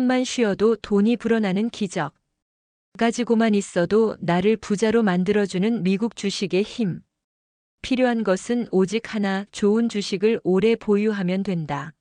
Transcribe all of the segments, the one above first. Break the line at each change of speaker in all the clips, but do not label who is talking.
숨만 쉬어도 돈이 불어나는 기적. 가지고만 있어도 나를 부자로 만들어주는 미국 주식의 힘. 필요한 것은 오직 하나, 좋은 주식을 오래 보유하면 된다.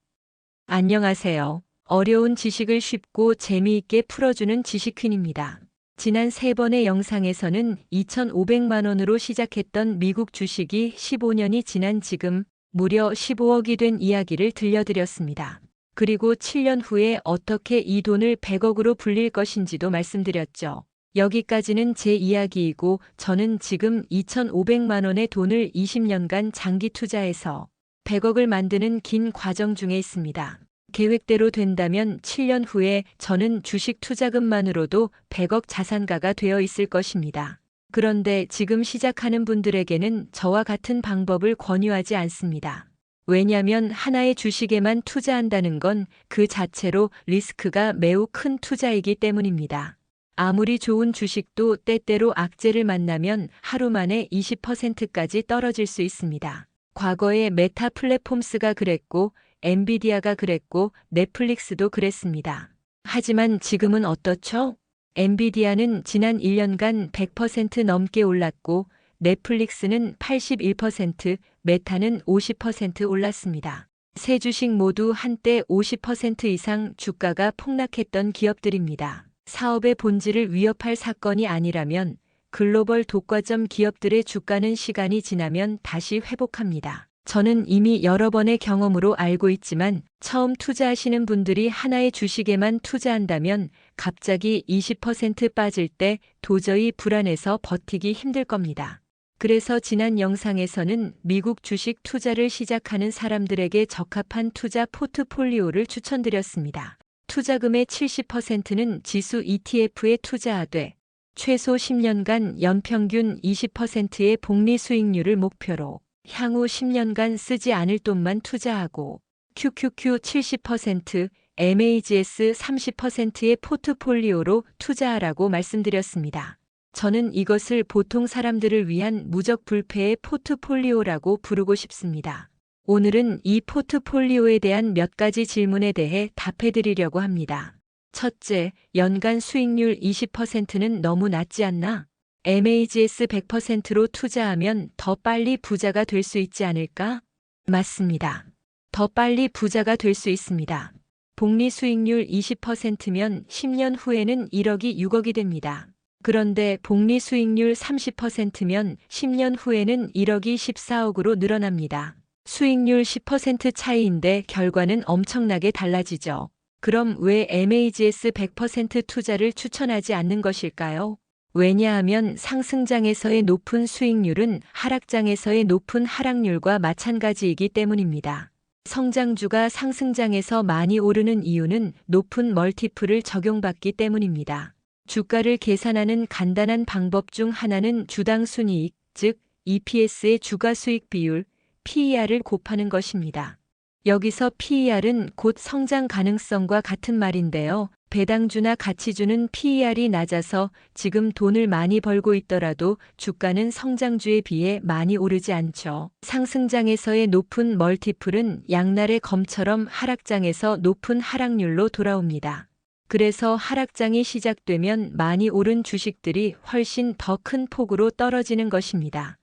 안녕하세요. 어려운 지식을 쉽고 재미있게 풀어주는 지식퀸입니다. 지난 3번의 영상에서는 2,500만 원으로 시작했던 미국 주식이 15년이 지난 지금 무려 15억이 된 이야기를 들려드렸습니다. 그리고 7년 후에 어떻게 이 돈을 100억으로 불릴 것인지도 말씀드렸죠. 여기까지는 제 이야기이고 저는 지금 2,500만 원의 돈을 20년간 장기 투자해서 100억을 만드는 긴 과정 중에 있습니다. 계획대로 된다면 7년 후에 저는 주식 투자금만으로도 100억 자산가가 되어 있을 것입니다. 그런데 지금 시작하는 분들에게는 저와 같은 방법을 권유하지 않습니다. 왜냐하면 하나의 주식에만 투자한다는 건 그 자체로 리스크가 매우 큰 투자이기 때문입니다. 아무리 좋은 주식도 때때로 악재를 만나면 하루 만에 20%까지 떨어질 수 있습니다. 과거에 메타 플랫폼스가 그랬고 엔비디아가 그랬고 넷플릭스도 그랬습니다. 하지만 지금은 어떻죠? 엔비디아는 지난 1년간 100% 넘게 올랐고 넷플릭스는 81%, 메타는 50% 올랐습니다. 세 주식 모두 한때 50% 이상 주가가 폭락했던 기업들입니다. 사업의 본질을 위협할 사건이 아니라면 글로벌 독과점 기업들의 주가는 시간이 지나면 다시 회복합니다. 저는 이미 여러 번의 경험으로 알고 있지만 처음 투자하시는 분들이 하나의 주식에만 투자한다면 갑자기 20% 빠질 때 도저히 불안해서 버티기 힘들 겁니다. 그래서 지난 영상에서는 미국 주식 투자를 시작하는 사람들에게 적합한 투자 포트폴리오를 추천드렸습니다. 투자금의 70%는 지수 ETF에 투자하되 최소 10년간 연평균 20%의 복리 수익률을 목표로 향후 10년간 쓰지 않을 돈만 투자하고 QQQ 70%, MAGS 30%의 포트폴리오로 투자하라고 말씀드렸습니다. 저는 이것을 보통 사람들을 위한 무적불패의 포트폴리오라고 부르고 싶습니다. 오늘은 이 포트폴리오에 대한 몇 가지 질문에 대해 답해드리려고 합니다. 첫째, 연간 수익률 20%는 너무 낮지 않나? MAGS 100%로 투자하면 더 빨리 부자가 될 수 있지 않을까? 맞습니다. 더 빨리 부자가 될 수 있습니다. 복리 수익률 20%면 10년 후에는 1억이 6억이 됩니다. 그런데 복리 수익률 30%면 10년 후에는 1억이 14억으로 늘어납니다. 수익률 10% 차이인데 결과는 엄청나게 달라지죠. 그럼 왜 MAGS 100% 투자를 추천하지 않는 것일까요? 왜냐하면 상승장에서의 높은 수익률은 하락장에서의 높은 하락률과 마찬가지이기 때문입니다. 성장주가 상승장에서 많이 오르는 이유는 높은 멀티플을 적용받기 때문입니다. 주가를 계산하는 간단한 방법 중 하나는 주당 순이익, 즉 EPS의 주가 수익 비율, PER을 곱하는 것입니다. 여기서 PER은 곧 성장 가능성과 같은 말인데요. 배당주나 가치주는 PER이 낮아서 지금 돈을 많이 벌고 있더라도 주가는 성장주에 비해 많이 오르지 않죠. 상승장에서의 높은 멀티플은 양날의 검처럼 하락장에서 높은 하락률로 돌아옵니다. 그래서 하락장이 시작되면 많이 오른 주식들이 훨씬 더 큰 폭으로 떨어지는 것입니다.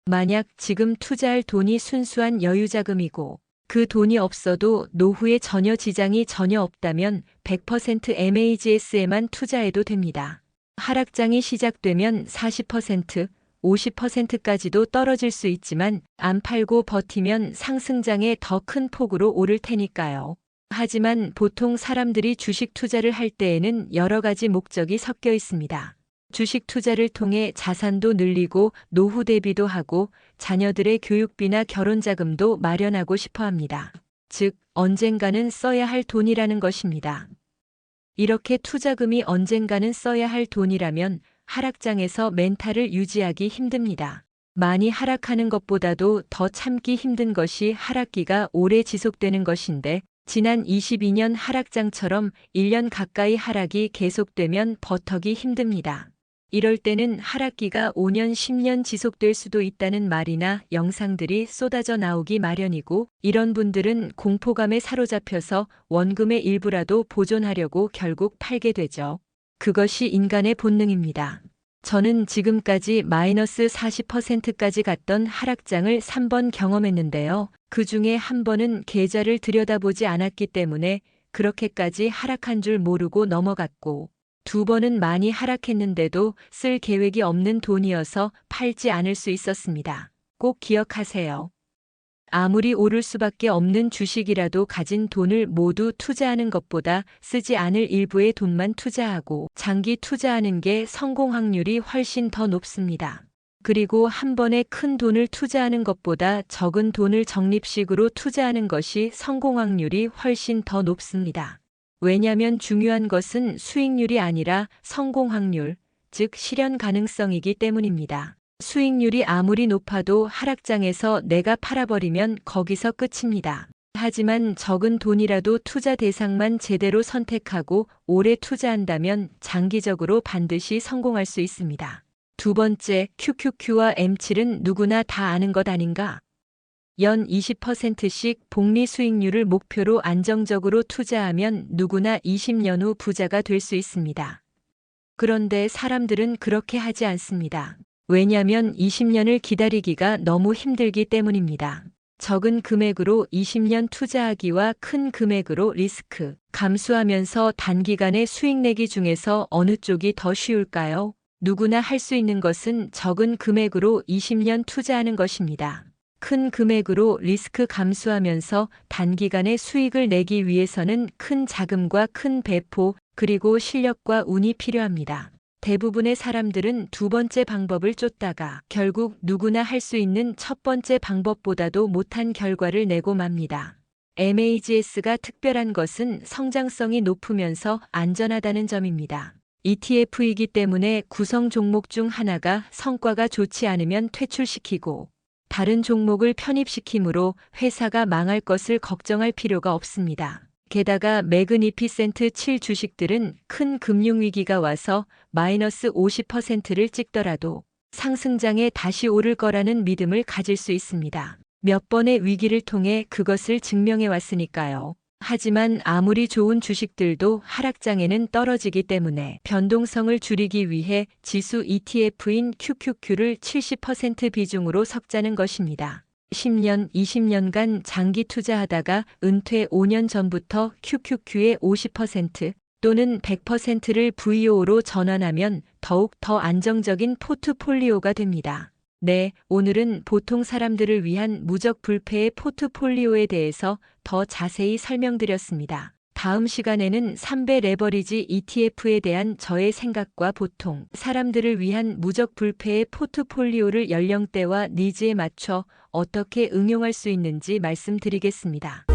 만약 지금 투자할 돈이 순수한 여유자금이고 그 돈이 없어도 노후에 전혀 지장이 전혀 없다면 100% MAGS에만 투자해도 됩니다. 하락장이 시작되면 40%, 50%까지도 떨어질 수 있지만 안 팔고 버티면 상승장에 더 큰 폭으로 오를 테니까요. 하지만 보통 사람들이 주식 투자를 할 때에는 여러 가지 목적이 섞여 있습니다. 주식 투자를 통해 자산도 늘리고 노후 대비도 하고 자녀들의 교육비나 결혼 자금도 마련하고 싶어 합니다. 즉, 언젠가는 써야 할 돈이라는 것입니다. 이렇게 투자금이 언젠가는 써야 할 돈이라면 하락장에서 멘탈을 유지하기 힘듭니다. 많이 하락하는 것보다도 더 참기 힘든 것이 하락기가 오래 지속되는 것인데 지난 22년 하락장처럼 1년 가까이 하락이 계속되면 버티기 힘듭니다. 이럴 때는 하락기가 5년, 10년 지속될 수도 있다는 말이나 영상들이 쏟아져 나오기 마련이고, 이런 분들은 공포감에 사로잡혀서 원금의 일부라도 보존하려고 결국 팔게 되죠. 그것이 인간의 본능입니다. 저는 지금까지 마이너스 40%까지 갔던 하락장을 3번 경험했는데요. 그 중에 한 번은 계좌를 들여다보지 않았기 때문에 그렇게까지 하락한 줄 모르고 넘어갔고, 2번은 많이 하락했는데도 쓸 계획이 없는 돈이어서 팔지 않을 수 있었습니다. 꼭 기억하세요. 아무리 오를 수밖에 없는 주식이라도 가진 돈을 모두 투자하는 것보다 쓰지 않을 일부의 돈만 투자하고 장기 투자하는 게 성공 확률이 훨씬 더 높습니다. 그리고 한 번에 큰 돈을 투자하는 것보다 적은 돈을 적립식으로 투자하는 것이 성공 확률이 훨씬 더 높습니다. 왜냐하면 중요한 것은 수익률이 아니라 성공 확률, 즉 실현 가능성이기 때문입니다. 수익률이 아무리 높아도 하락장에서 내가 팔아버리면 거기서 끝입니다. 하지만 적은 돈이라도 투자 대상만 제대로 선택하고 오래 투자한다면 장기적으로 반드시 성공할 수 있습니다. 2번째, QQQ와 M7은 누구나 다 아는 것 아닌가? 연 20%씩 복리 수익률을 목표로 안정적으로 투자하면 누구나 20년 후 부자가 될 수 있습니다. 그런데 사람들은 그렇게 하지 않습니다. 왜냐하면 20년을 기다리기가 너무 힘들기 때문입니다. 적은 금액으로 20년 투자하기와 큰 금액으로 리스크 감수하면서 단기간에 수익 내기 중에서 어느 쪽이 더 쉬울까요? 누구나 할 수 있는 것은 적은 금액으로 20년 투자하는 것입니다. 큰 금액으로 리스크 감수하면서 단기간에 수익을 내기 위해서는 큰 자금과 큰 배포, 그리고 실력과 운이 필요합니다. 대부분의 사람들은 2번째 방법을 쫓다가 결국 누구나 할 수 있는 첫 번째 방법보다도 못한 결과를 내고 맙니다. MAGS가 특별한 것은 성장성이 높으면서 안전하다는 점입니다. ETF이기 때문에 구성 종목 중 하나가 성과가 좋지 않으면 퇴출시키고 다른 종목을 편입시키므로 회사가 망할 것을 걱정할 필요가 없습니다. 게다가 매그니피센트 7 주식들은 큰 금융위기가 와서 마이너스 50%를 찍더라도 상승장에 다시 오를 거라는 믿음을 가질 수 있습니다. 몇 번의 위기를 통해 그것을 증명해 왔으니까요. 하지만 아무리 좋은 주식들도 하락장에는 떨어지기 때문에 변동성을 줄이기 위해 지수 ETF인 QQQ를 70% 비중으로 섞자는 것입니다. 10년, 20년간 장기 투자하다가 은퇴 5년 전부터 QQQ의 50% 또는 100%를 VO로 전환하면 더욱 더 안정적인 포트폴리오가 됩니다. 네, 오늘은 보통 사람들을 위한 무적 불패의 포트폴리오에 대해서 더 자세히 설명드렸습니다. 다음 시간에는 3배 레버리지 ETF에 대한 저의 생각과 보통 사람들을 위한 무적 불패의 포트폴리오를 연령대와 니즈에 맞춰 어떻게 응용할 수 있는지 말씀드리겠습니다.